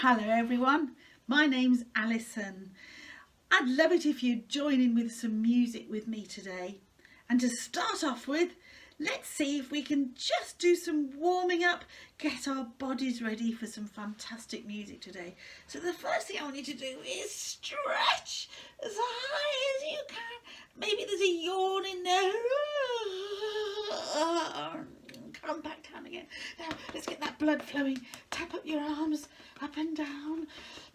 Hello everyone, my name's Alison. I'd love it if you'd join in with some music with me today. And to start off with, let's see if we can just do some warming up, get our bodies ready for some fantastic music today. So the first thing I want you to do is stretch as high as you can. Maybe there's a yawn in there. Come back down again. Now let's get that blood flowing. Tap up your arms, up and down,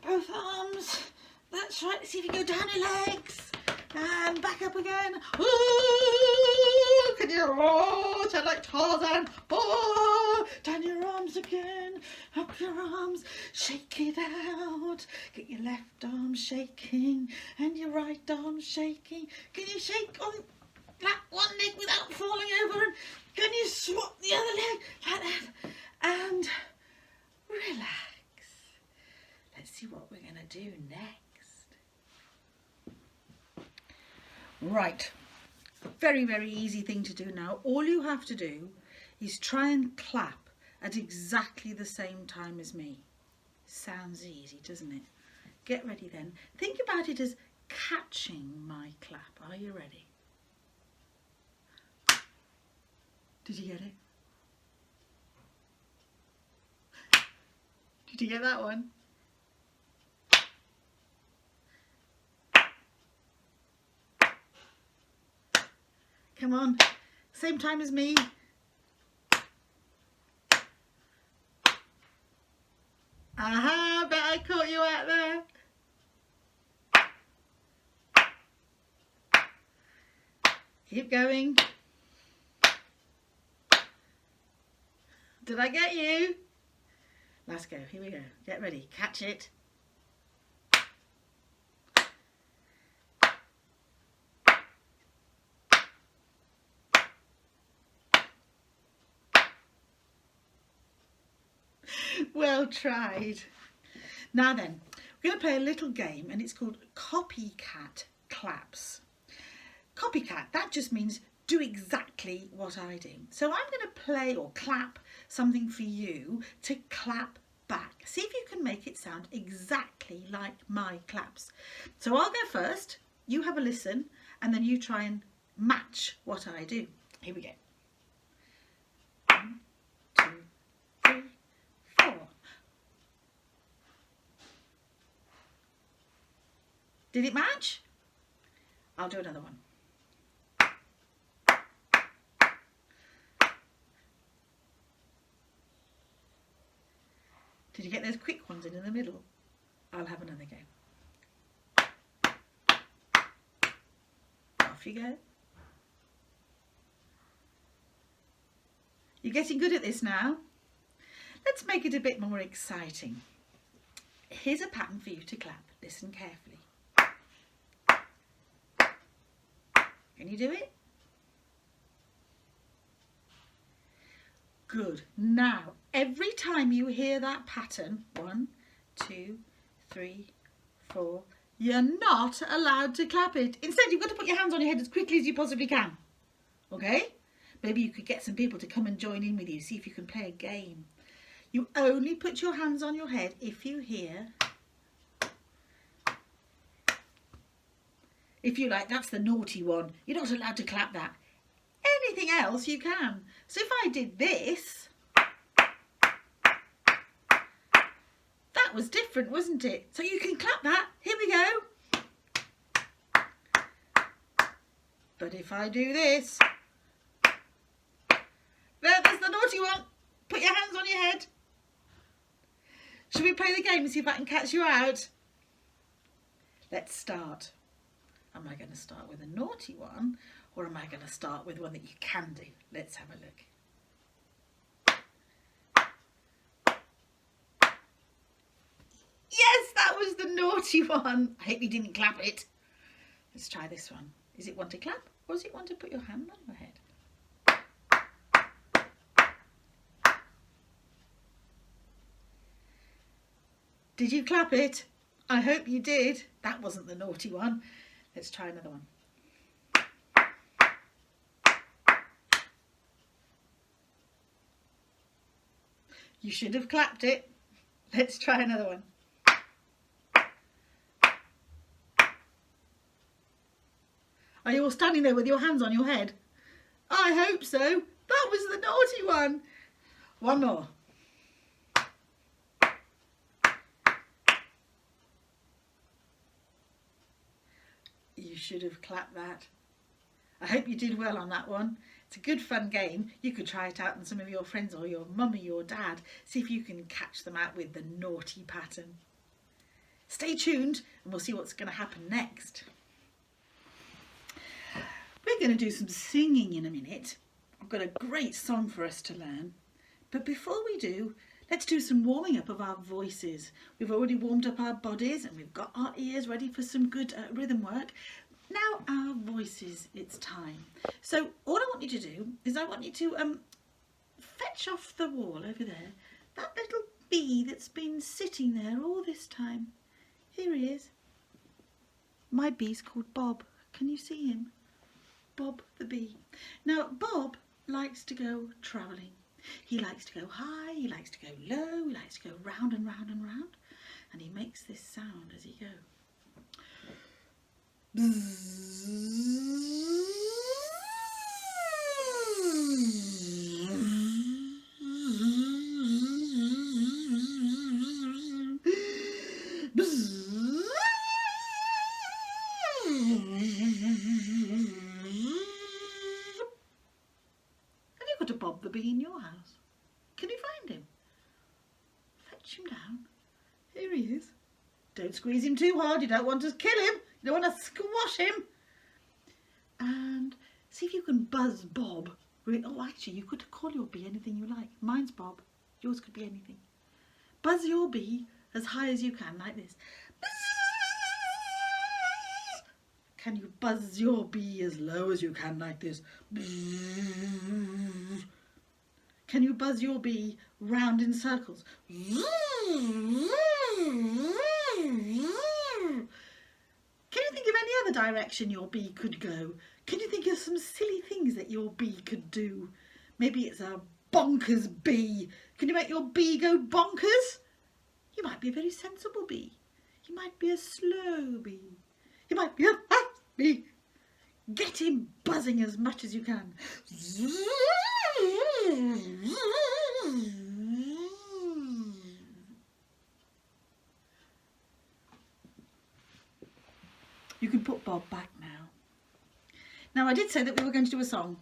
both arms. That's right. See if you go down your legs and back up again. Ooh, can you roll? Sound like Tarzan. Oh, down your arms again, up your arms, shake it out. Get your left arm shaking and your right arm shaking. Can you shake on that one leg without falling over? And can you swap the other leg like that? And relax. Let's see what we're going to do next. Right, very, very easy thing to do now. All you have to do is try and clap at exactly the same time as me. Sounds easy, doesn't it? Get ready then. Think about it as catching my clap. Are you ready? Did you get it? Did you get that one? Come on, same time as me. Aha, bet I caught you out there. Keep going. Did I get you? Let's go, here we go. Get ready, catch it. Well tried. Now then, we're going to play a little game and it's called Copycat claps. Copycat, that just means do exactly what I do. So I'm going to play or clap something for you to clap back. See if you can make it sound exactly like my claps. So I'll go first, you have a listen, and then you try and match what I do. Here we go. 1, 2, 3, 4. Did it match? I'll do another one. Did you get those quick ones in the middle? I'll have another go. Off you go. You're getting good at this now. Let's make it a bit more exciting. Here's a pattern for you to clap. Listen carefully. Can you do it? Good. Now, every time you hear that pattern, 1, 2, 3, 4, you're not allowed to clap it. Instead, you've got to put your hands on your head as quickly as you possibly can. Okay? Maybe you could get some people to come and join in with you, see if you can play a game. You only put your hands on your head if you hear. If you like, that's the naughty one. You're not allowed to clap that. Anything else you can. So if I did this, that was different, wasn't it? So you can clap that. Here we go. But if I do this, there's the naughty one. Put your hands on your head. Should we play the game and see if I can catch you out? Let's start. Am I going to start with a naughty one, or am I going to start with one that you can do? Let's have a look. Yes, that was the naughty one. I hope you didn't clap it. Let's try this one. Is it one to clap, or is it one to put your hand on your head? Did you clap it? I hope you did. That wasn't the naughty one. Let's try another one. You should have clapped it. Let's try another one. Are you all standing there with your hands on your head? I hope so. That was the naughty one. One more. You should have clapped that. I hope you did well on that one. It's a good fun game. You could try it out on some of your friends or your mummy or dad. See if you can catch them out with the naughty pattern. Stay tuned and we'll see what's going to happen next. We're going to do some singing in a minute. I've got a great song for us to learn. But before we do, let's do some warming up of our voices. We've already warmed up our bodies and we've got our ears ready for some good rhythm work. Now our voices, it's time. So all I want you to do is I want you to fetch off the wall over there that little bee that's been sitting there all this time. Here he is. My bee's called Bob. Can you see him? Bob the bee. Now Bob likes to go travelling. He likes to go high, he likes to go low, he likes to go round and round and round, and he makes this sound as he goes. Have you got a Bob the bee in your house? Can you find him? Fetch him down. Here he is. Don't squeeze him too hard, you don't want to kill him. You don't want to squash him. And see if you can buzz Bob. Oh, actually, you could call your bee anything you like. Mine's Bob. Yours could be anything. Buzz your bee as high as you can, like this. Can you buzz your bee as low as you can, like this? Can you buzz your bee round in circles? Can you think of any other direction your bee could go? Can you think of some silly things that your bee could do? Maybe it's a bonkers bee. Can you make your bee go bonkers? You might be a very sensible bee. You might be a slow bee. You might be a fast bee. Get him buzzing as much as you can. You can put Bob back now. Now I did say that we were going to do a song,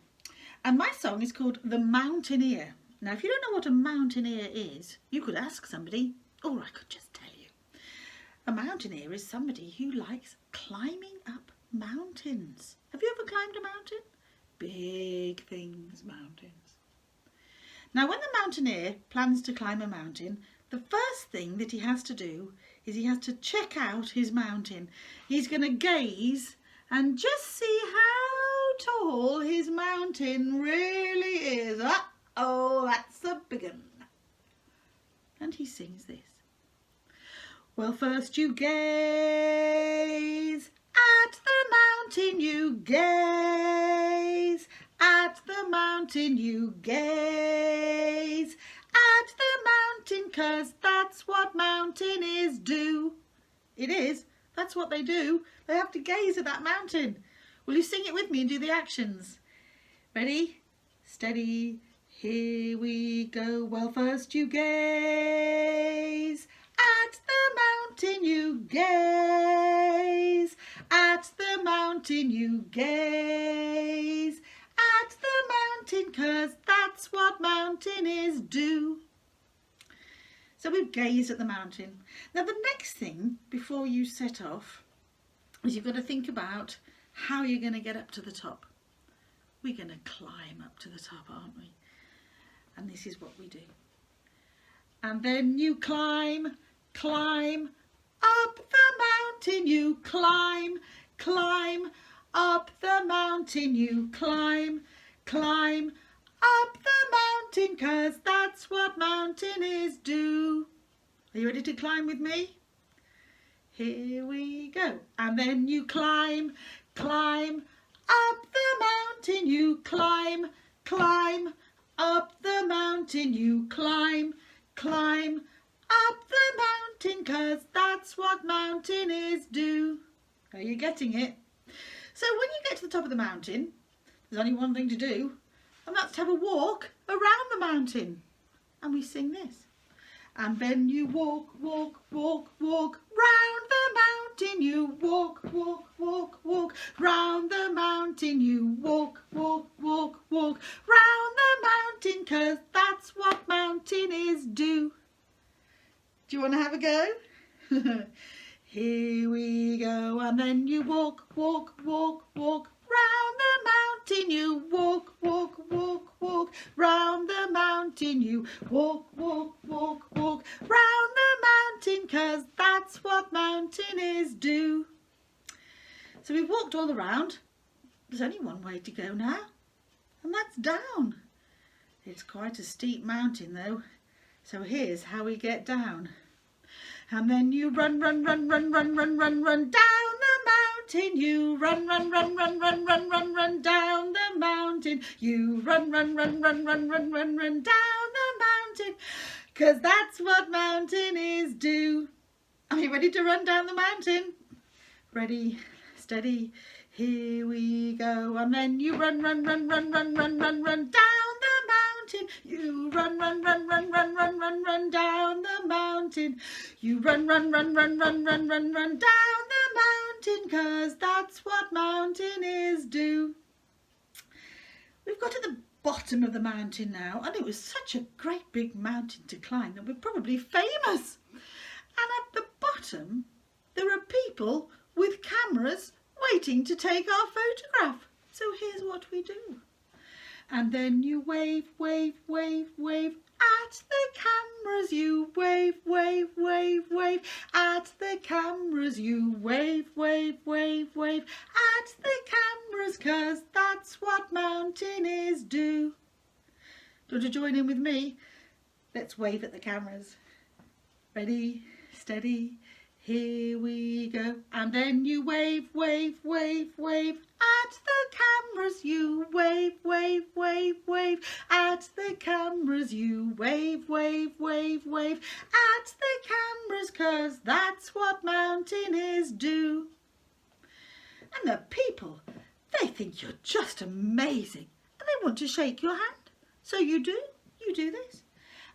and my song is called The Mountaineer. Now if you don't know what a mountaineer is, you could ask somebody, or I could just tell you. A mountaineer is somebody who likes climbing up mountains. Have you ever climbed a mountain? Big things, mountains. Now when the mountaineer plans to climb a mountain, the first thing that he has to do is he has to check out his mountain. He's going to gaze and just see how tall his mountain really is. Uh-oh, that's a big one. And he sings this. Well, first you gaze at the mountain, you gaze at the mountain, you gaze at the mountain, 'cause that's what mountaineers do. It is. That's what they do. They have to gaze at that mountain. Will you sing it with me and do the actions? Ready? Steady. Here we go. Well, first you gaze at the mountain, you gaze at the mountain, you gaze at the mountain, 'cause that's what mountaineers do. So we've gazed at the mountain. Now the next thing before you set off is you've got to think about how you're going to get up to the top. We're going to climb up to the top, aren't we? And this is what we do. And then you climb, climb up the mountain, you climb, climb up the mountain, you climb, climb up the mountain, 'cause that's what mountaineers do. Are you ready to climb with me? Here we go. And then you climb, climb up the mountain, you climb, climb up the mountain, you climb, climb up the mountain, 'cause that's what mountaineers do. Are you getting it? So when you get to the top of the mountain, there's only one thing to do, and that's to have a walk around the mountain. And we sing this. And then you walk, walk, walk, walk round the mountain. You walk, walk, walk, walk round the mountain. You walk, walk, walk, walk round the mountain, 'cause that's what mountaineers do. Do you want to have a go? Here we go. And then you walk, walk, walk, walk round the mountain. You walk, walk, walk, walk round the mountain. You walk, walk, walk, walk round the mountain, 'cause that's what mountaineers do. So we've walked all around. There's only one way to go now, and that's down. It's quite a steep mountain though, so here's how we get down. And then you run, run, run, run, run, run, run, run down the mountain. You run, run, run, run, run, run, run, run down the mountain. You run, run, run, run, run, run, run, run down the mountain, 'cause that's what mountaineers do. Are you ready to run down the mountain? Ready, steady, here we go. And then you run, run, run, run, run, run, run, run down the mountain. You run, run, run, run, run, run, run, run down the mountain. You run, run, run, run, run, run, run, run down the mountain, 'cause that's what mountaineers do. We've got to the bottom of the mountain now, and it was such a great big mountain to climb that we're probably famous. And at the bottom there are people with cameras waiting to take our photograph. So here's what we do. And then you wave, wave, wave, wave at the cameras. You wave, wave, wave, wave at the cameras. You wave, wave, wave, wave at the cameras, 'cause that's what mountaineers do. Do you want to join in with me? Let's wave at the cameras. Ready, steady, here we go. And then you wave, wave, wave, wave at the cameras. You wave, wave, wave, wave at the cameras. You wave, wave, wave, wave at the cameras, 'cause that's what mountaineers do. And the people, they think you're just amazing, and they want to shake your hand. So you do this.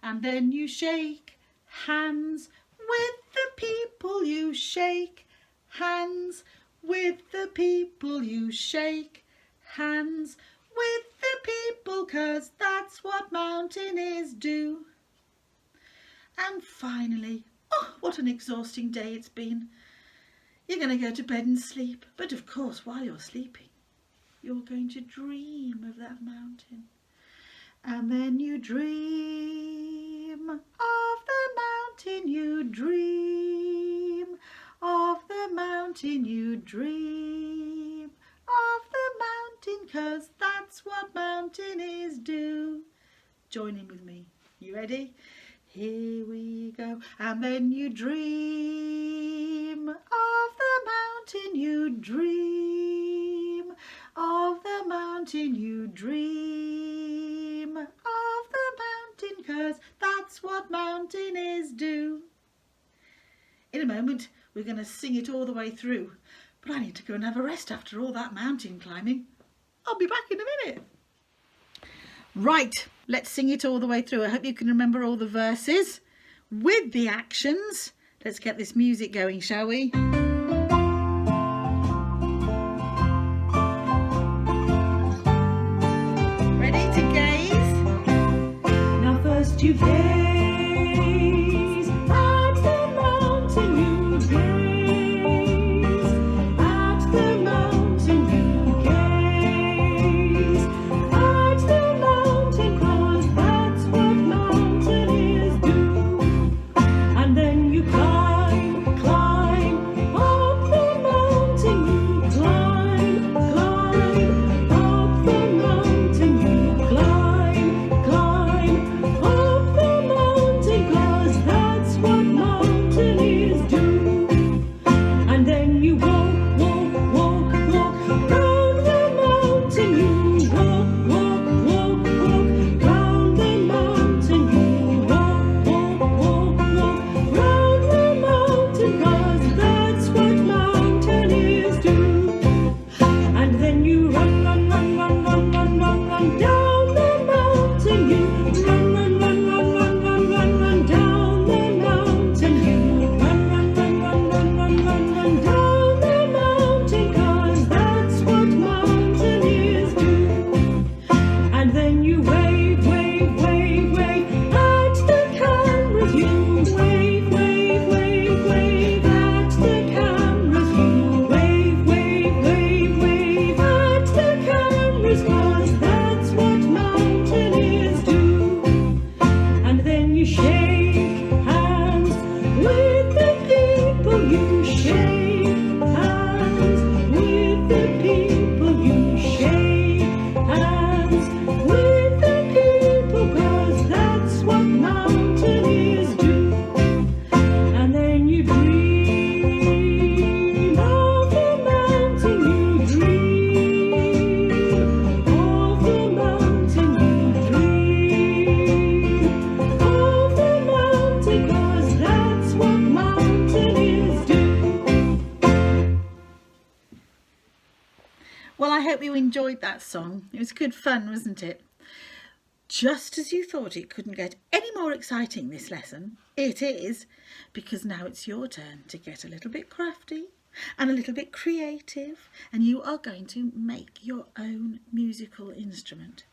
And then you shake hands with the people. You shake hands with the people. You shake hands with the people, 'cause that's what mountaineers do. And finally, oh, what an exhausting day it's been. You're going to go to bed and sleep. But of course, while you're sleeping, you're going to dream of that mountain. And then you dream of the mountain. You dream of the mountain. You dream of the mountain, 'cause that's what mountaineers do. Join in with me. You ready? Here we go. And then you dream of the mountain. You dream of the mountain. You dream of the mountain, 'cause that's what mountaineers do. In a moment we're going to sing it all the way through, but I need to go and have a rest after all that mountain climbing. I'll be back in a minute. Right, let's sing it all the way through. I hope you can remember all the verses with the actions. Let's get this music going, shall we? Ready to gaze? Now first you gaze at the mountain. You gaze at the mountain. You gaze at the mountain, 'cause that's what mountaineers do. And then you climb, climb up the mountain. You climb, climb up the mountain. You climb, climb up the mountain. then you wave, wave, wave, wave at the cameras. You wave, wave, wave, wave at the cameras. You wave, wave, wave, wave at the cameras, 'cause that's what mountaineers do. And then you shake hands with the people. You shake hands with the people. You shake hands with the people, 'cause that's what mountaineers do. And then you dream of the mountain. You dream of the mountain. You dream of the mountain, 'cause that's what mountaineers do. Well, I hope you enjoyed that song. It was good fun, wasn't it? Just as you thought it couldn't get any more exciting, this lesson, it is, because now it's your turn to get a little bit crafty and a little bit creative, and you are going to make your own musical instrument.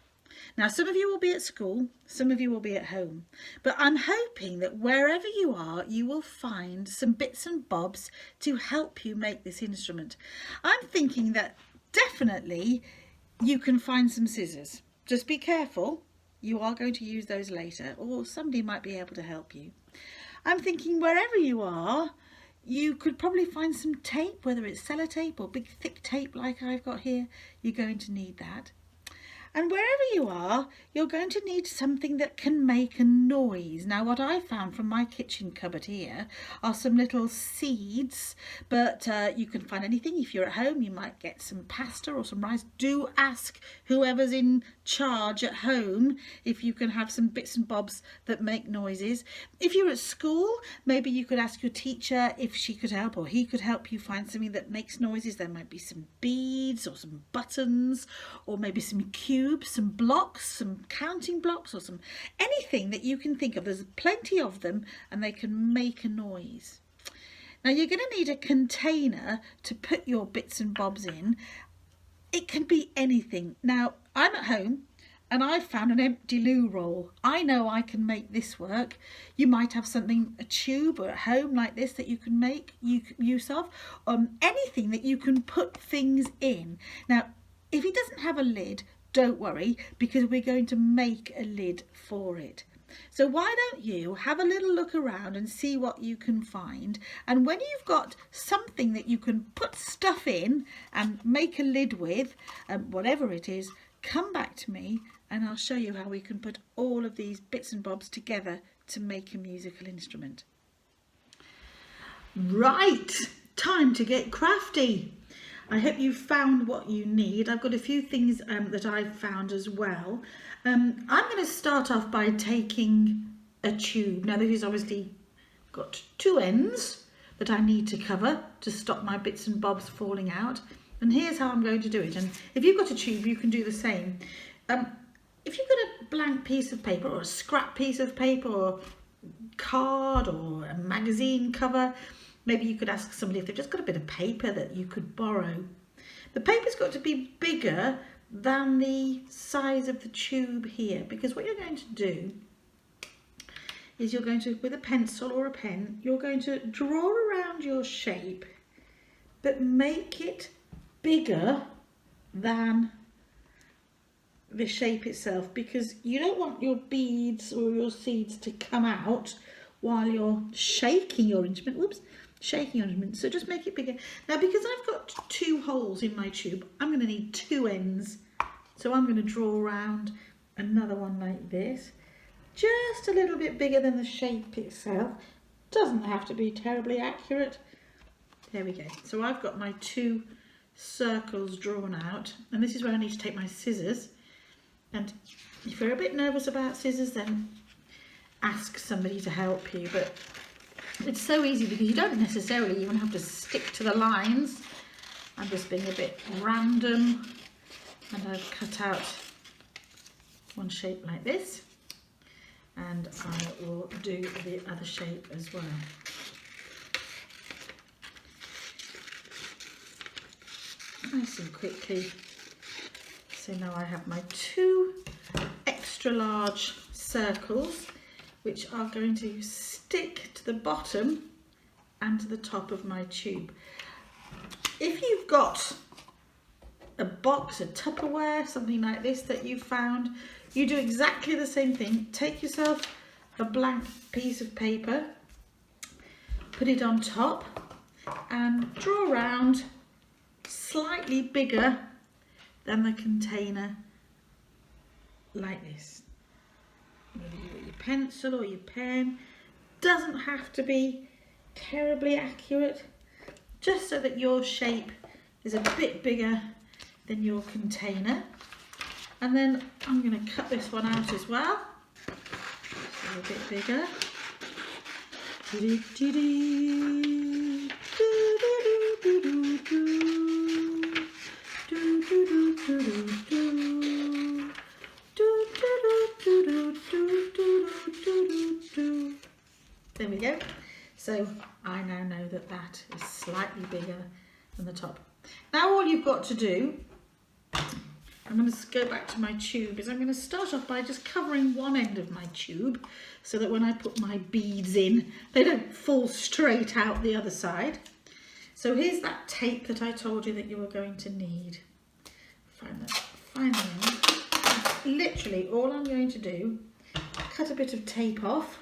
Now, some of you will be at school, some of you will be at home, but I'm hoping that wherever you are, you will find some bits and bobs to help you make this instrument. I'm thinking that definitely you can find some scissors. Just be careful, you are going to use those later, or somebody might be able to help you. I'm thinking wherever you are, you could probably find some tape, whether it's sellotape or big thick tape like I've got here. You're going to need that. And wherever you are, you're going to need something that can make a noise. Now, what I found from my kitchen cupboard here are some little seeds, but you can find anything. If you're at home, you might get some pasta or some rice. Do ask whoever's in charge at home if you can have some bits and bobs that make noises. If you're at school, maybe you could ask your teacher if she could help or he could help you find something that makes noises. There might be some beads or some buttons, or maybe some cubes, some blocks, some counting blocks, or some anything that you can think of. There's plenty of them and they can make a noise. Now, you're going to need a container to put your bits and bobs in. It can be anything. Now, I'm at home and I found an empty loo roll. I know I can make this work. You might have something, a tube or at home like this, that you can make use of. Anything that you can put things in. Now, if it doesn't have a lid, don't worry, because we're going to make a lid for it. So why don't you have a little look around and see what you can find, and when you've got something that you can put stuff in and make a lid with, whatever it is, come back to me and I'll show you how we can put all of these bits and bobs together to make a musical instrument. Right, time to get crafty. I hope you found what you need. I've got a few things that I've found as well. I'm going to start off by taking a tube. Now, this has obviously got two ends that I need to cover to stop my bits and bobs falling out. And here's how I'm going to do it. And if you've got a tube, you can do the same. If you've got a blank piece of paper or a scrap piece of paper or card or a magazine cover, maybe you could ask somebody if they've just got a bit of paper that you could borrow. The paper's got to be bigger than the size of the tube here, because what you're going to do is you're going to, with a pencil or a pen, you're going to draw around your shape, but make it bigger than the shape itself, because you don't want your beads or your seeds to come out while you're shaking your instrument. Whoops. Shaking your instrument, so just make it bigger. Now, because I've got two holes in my tube, I'm going to need two ends. So I'm going to draw around another one like this, just a little bit bigger than the shape itself. Doesn't have to be terribly accurate. There we go. So I've got my two circles drawn out, and this is where I need to take my scissors. And if you're a bit nervous about scissors, then ask somebody to help you. But it's so easy because you don't necessarily even have to stick to the lines. I'm just being a bit random, and I've cut out one shape like this, and I will do the other shape as well. Nice and quickly. So now I have my two extra large circles which are going to stick to the bottom and to the top of my tube. If you've got a box, a Tupperware, something like this that you found, you do exactly the same thing. Take yourself a blank piece of paper, put it on top and draw around slightly bigger than the container like this. Maybe with your pencil or your pen, doesn't have to be terribly accurate, just so that your shape is a bit bigger than your container. And then I'm going to cut this one out as well, so a bit bigger. There we go. So I now know that that is slightly bigger than the top. Now all you've got to do, I'm going to go back to my tube, is I'm going to start off by just covering one end of my tube so that when I put my beads in, they don't fall straight out the other side. So here's that tape that I told you that you were going to need. Find the end. Literally all I'm going to do, cut a bit of tape off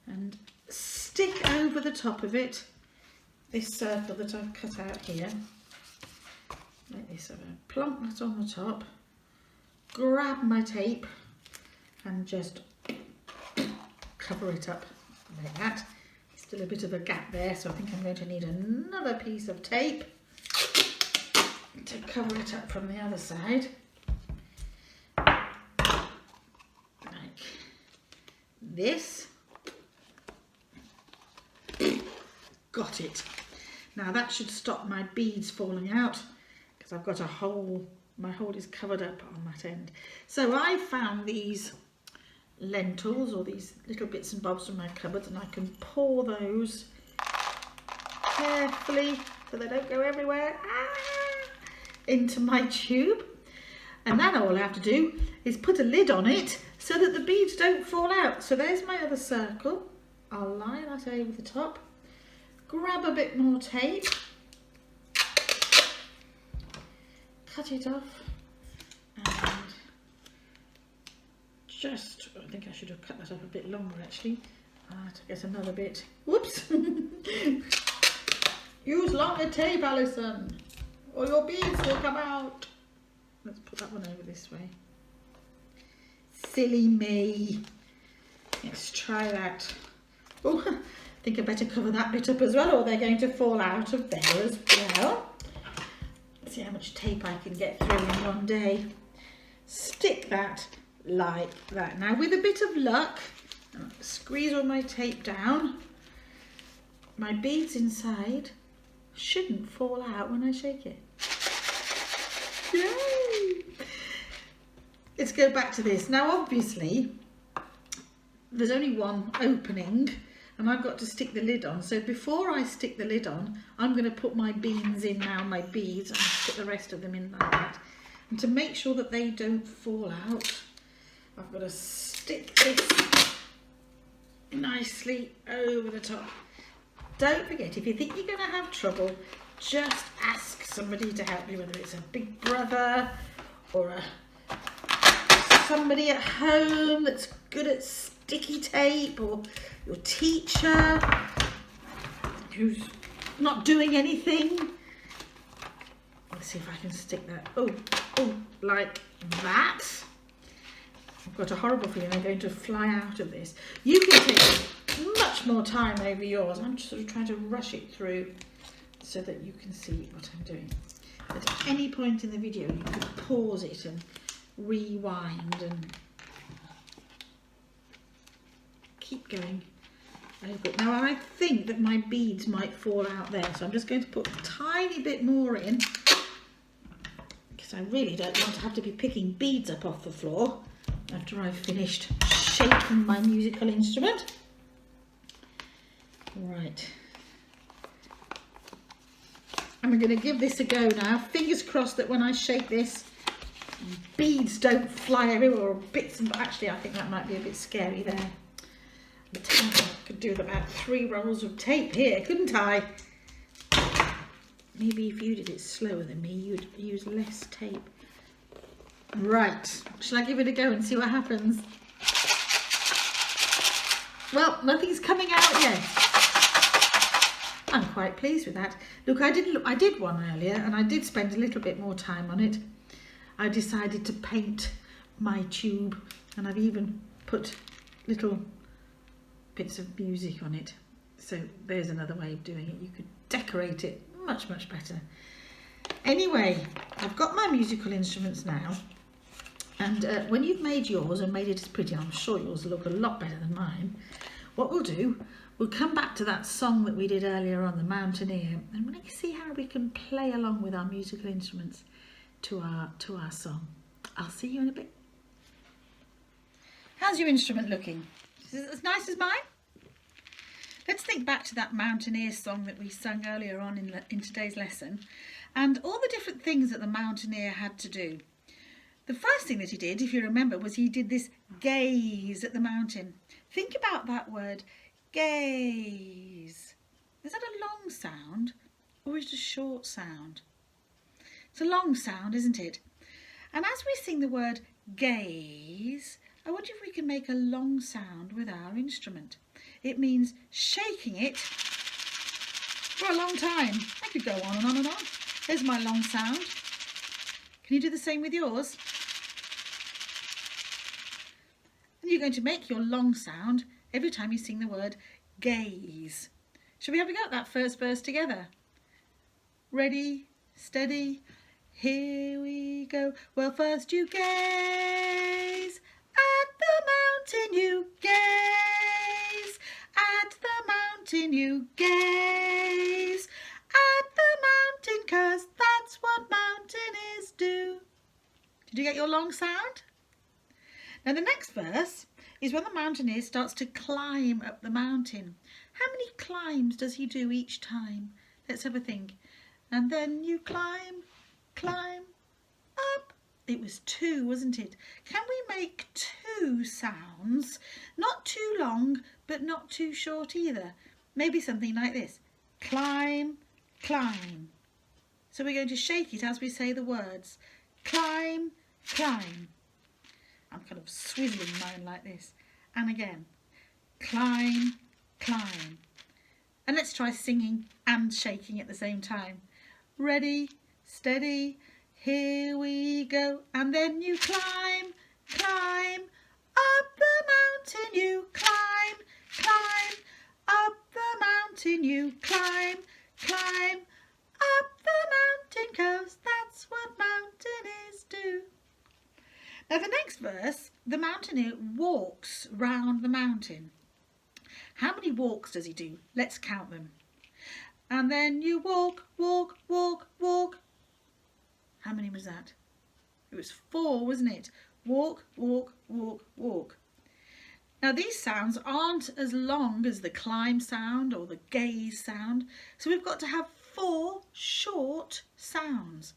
and stick over the top of it this circle that I've cut out here. Like this, I'm going to plonk that on the top, grab my tape and just cover it up like that. Still a bit of a gap there, so I think I'm going to need another piece of tape to cover it up from the other side. Like this. Got it. Now that should stop my beads falling out, because I've got a hole, my hole is covered up on that end. So I found these lentils, or these little bits and bobs from my cupboard, and I can pour those carefully so they don't go everywhere into my tube. And then all I have to do is put a lid on it so that the beads don't fall out. So there's my other circle. I'll lie that over the top, grab a bit more tape, cut it off, and just, I think I should have cut that off a bit longer actually, to get another bit. Whoops! Use longer tape, Alison, or your beads will come out. Let's put that one over this way. Silly me. Let's try that. Oh, I think I better cover that bit up as well, or they're going to fall out of there as well. Let's see how much tape I can get through in one day. Stick that like that. Now with a bit of luck, squeeze all my tape down. My beads inside shouldn't fall out when I shake it. Yay! Let's go back to this. Now obviously there's only one opening and I've got to stick the lid on. So before I stick the lid on, I'm going to put my beans in now, my beads, and put the rest of them in like that. And to make sure that they don't fall out, I've got to stick this nicely over the top. Don't forget, if you think you're going to have trouble, just ask somebody to help you, whether it's a big brother or somebody at home that's good at sticky tape, or your teacher who's not doing anything. Let's see if I can stick that. Oh, like that. I've got a horrible feeling I'm going to fly out of this. You can take much more time over yours. I'm just sort of trying to rush it through so that you can see what I'm doing. But at any point in the video, you could pause it and rewind and keep going over it. Now I think that my beads might fall out there, so I'm just going to put a tiny bit more in, because I really don't want to have to be picking beads up off the floor after I've finished shaking my musical instrument. Right. I'm going to give this a go now. Fingers crossed that when I shake this, beads don't fly everywhere, or bits, and actually I think that might be a bit scary there. I could do about 3 rolls of tape here, couldn't I? Maybe if you did it slower than me, you'd use less tape. Right, shall I give it a go and see what happens? Well, nothing's coming out yet. I'm quite pleased with that. Look, I did one earlier, and I did spend a little bit more time on it. I decided to paint my tube, and I've even put little bits of music on it. So there's another way of doing it. You could decorate it much, much better. Anyway, I've got my musical instruments now, and when you've made yours and made it as pretty, I'm sure yours will look a lot better than mine. What we'll do, we'll come back to that song that we did earlier on, the Mountaineer, and we'll see how we can play along with our musical instruments to our song. I'll see you in a bit. How's your instrument looking? Is it as nice as mine? Let's think back to that Mountaineer song that we sung earlier on in today's lesson, and all the different things that the Mountaineer had to do. The first thing that he did, if you remember, was he did this gaze at the mountain. Think about that word, gaze. Is that a long sound or is it a short sound? It's a long sound, isn't it? And as we sing the word gaze, I wonder if we can make a long sound with our instrument. It means shaking it for a long time. I could go on and on and on. There's my long sound. Can you do the same with yours? And you're going to make your long sound every time you sing the word gaze. Shall we have a go at that first verse together? Ready, steady, here we go. Well, first you gaze at the mountain, you gaze at the mountain, you gaze at the mountain, 'cause that's what mountaineers do. Did you get your long sound? Now the next verse is when the mountaineer starts to climb up the mountain. How many climbs does he do each time? Let's have a think. And then you climb, climb up. It was 2, wasn't it? Can we make 2 sounds? Not too long, but not too short either. Maybe something like this. Climb, climb. So we're going to shake it as we say the words. Climb, climb. I'm kind of swizzling mine like this. And again. Climb, climb. And let's try singing and shaking at the same time. Ready, steady, here we go. And then you climb, climb, up the mountain you climb, climb, up the mountain you climb, climb, up the mountain, 'cause that's what mountaineers do. Now the next verse, the mountaineer walks round the mountain. How many walks does he do? Let's count them. And then you walk, walk, walk, walk. How many was that? It was 4, wasn't it? Walk, walk, walk, walk. Now these sounds aren't as long as the climb sound or the gaze sound, so we've got to have 4 short sounds.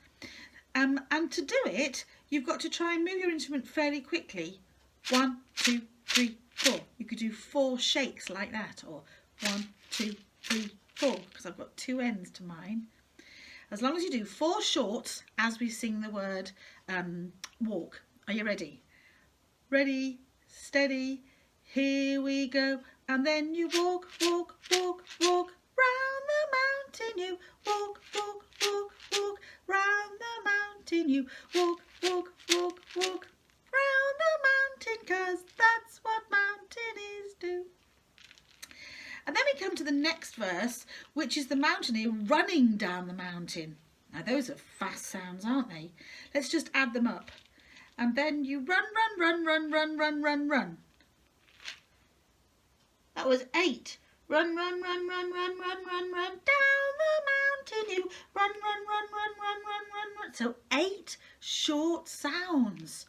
And to do it, you've got to try and move your instrument fairly quickly. 1, 2, 3, 4. You could do 4 shakes like that, or 1, 2, 3, 4, because I've got 2 ends to mine. As long as you do 4 shorts as we sing the word walk. Are you ready? Ready, steady, here we go. And then you walk, walk, walk, walk. Round the mountain you walk, walk, walk, walk. Round the mountain you walk, walk, walk, walk. Round the mountain, 'cause that's what mountaineers do. And then we come to the next verse, which is the mountaineer running down the mountain. Now those are fast sounds, aren't they? Let's just add them up. And then you run, run, run, run, run, run, run, run. That was 8. Run, run, run, run, run, run, run, run. Down the mountain you run, run, run, run, run, run, run, run. So 8 short sounds.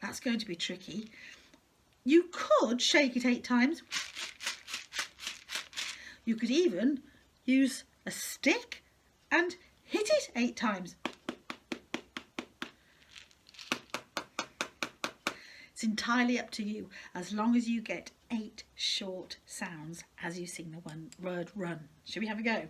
That's going to be tricky. You could shake it 8 times. You could even use a stick and hit it 8 times. It's entirely up to you, as long as you get 8 short sounds as you sing the word run. Shall we have a go?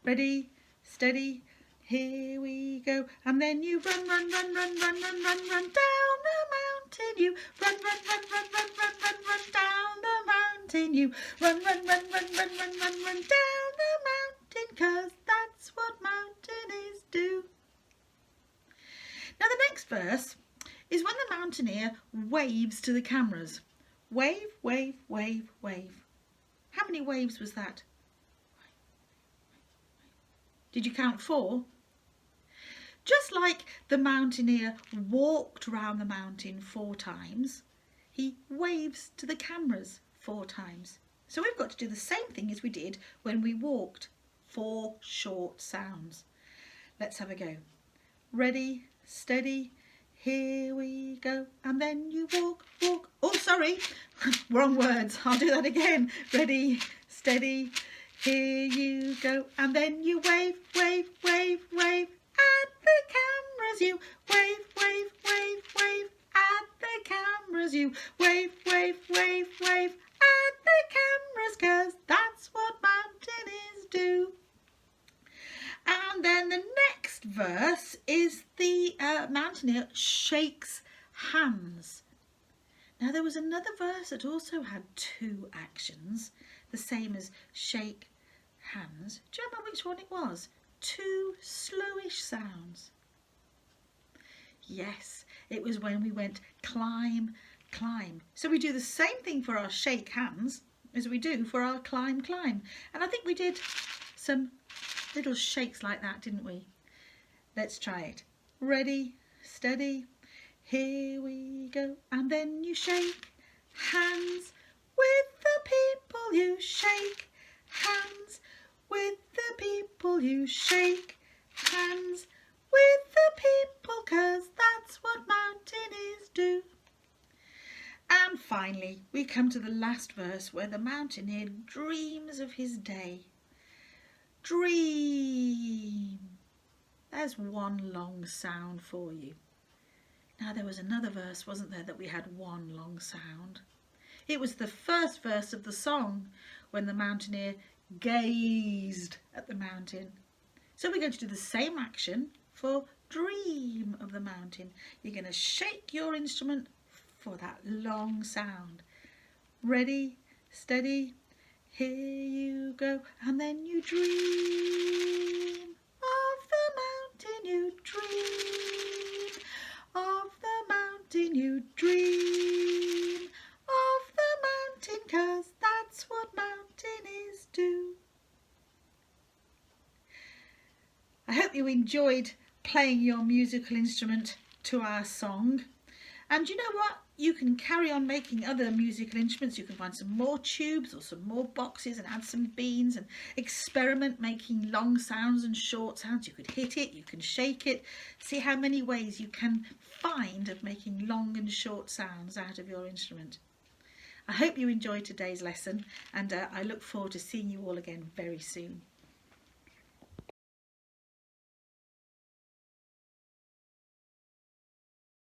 Ready, steady, here we go. And then you run, run, run, run, run, run, run, run down the mountain. You run, run, run, run, run, run, run, run down the mountain. You run, run, run, run, run, run, run, run down the mountain, 'cause that's what mountaineers do. Now the next verse is when the mountaineer waves to the cameras. Wave, wave, wave, wave. How many waves was that? Did you count 4? Just like the mountaineer walked round the mountain 4 times, he waves to the cameras 4 times. So we've got to do the same thing as we did when we walked. 4 short sounds. Let's have a go. Ready, steady, here we go. And then you walk, walk. Oh, sorry, wrong words. I'll do that again. Ready, steady, here you go. And then you wave, wave, wave, wave at the cameras. You wave, wave, wave, wave at the cameras. You wave, wave, wave, wave at the cameras, 'cause that's what mountaineers do. And then the next verse is the mountaineer shakes hands. Now there was another verse that also had 2 actions, the same as shake hands. Do you remember which one it was? 2 slowish sounds. Yes, it was when we went climb, climb. So we do the same thing for our shake hands as we do for our climb, climb. And I think we did some little shakes like that, didn't we? Let's try it. Ready, steady, here we go. And then you shake hands with the people. You shake hands with the people. You shake hands with the people, 'cause that's what mountaineers do. And finally, we come to the last verse where the mountaineer dreams of his day. Dream. There's one long sound for you. Now there was another verse, wasn't there, that we had one long sound. It was the first verse of the song when the mountaineer gazed at the mountain. So we're going to do the same action for dream of the mountain. You're going to shake your instrument for that long sound. Ready, steady, here you go. And then you dream of the mountain. You dream of the mountain. You dream of the mountain, 'cause that's what mountaineers do. I hope you enjoyed playing your musical instrument to our song. And you know what? You can carry on making other musical instruments. You can find some more tubes or some more boxes and add some beans and experiment making long sounds and short sounds. You could hit it, you can shake it. See how many ways you can find of making long and short sounds out of your instrument. I hope you enjoyed today's lesson, and I look forward to seeing you all again very soon.